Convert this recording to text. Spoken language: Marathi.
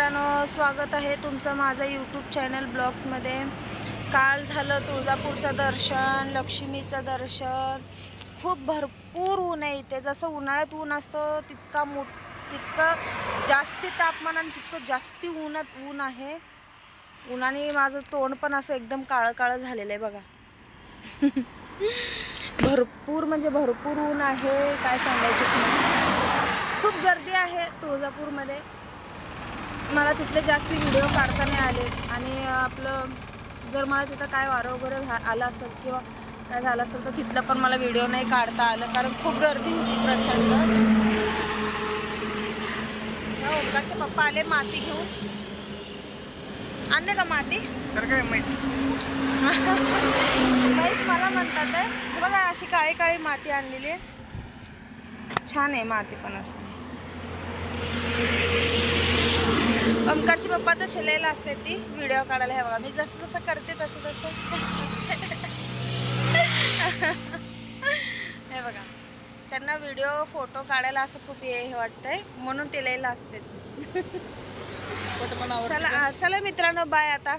मित्रांनो, स्वागत आहे तुमचं माझं यूट्यूब चॅनल ब्लॉग्समध्ये। काल झालं तुळजापूरचं दर्शन, लक्ष्मीचं दर्शन। खूप भरपूर ऊन आहे इथे। जसं उन्हाळ्यात ऊन असतं तितकं जास्ती तापमान आणि तितकं जास्ती ऊन आहे। उन्हाने माझं तोंड पण असं एकदम काळं काळं झालेलं आहे बघा। भरपूर म्हणजे भरपूर ऊन आहे, काय सांगायचंच नाही। खूप गर्दी आहे तुळजापूरमध्ये। मला तिथले जास्ती व्हिडिओ काढता नाही आले आणि आपलं जर मला तिथं काय वारं वगैरे आलं असेल किंवा काय झालं असेल तर तिथलं पण मला व्हिडिओ नाही काढता आलं, कारण खूप गर्दी होती प्रचंड। ओमकारचे पप्पा आले माती घेऊन। आणले का माती? तर काय म्हैस म्हैस मला म्हणतात आहे। बघा अशी काळी काळी माती आणलेली आहे, छान आहे माती पण असं। ओमकारची पप्पा तर शिलाईला असते ती व्हिडिओ काढायला। हे बघा मी जसं जसं करते तसं तसं हे बघा, त्यांना व्हिडिओ फोटो काढायला असं खूप हे वाटतंय म्हणून ते लिहायला असते। चला चला मित्रांनो, बाय आता।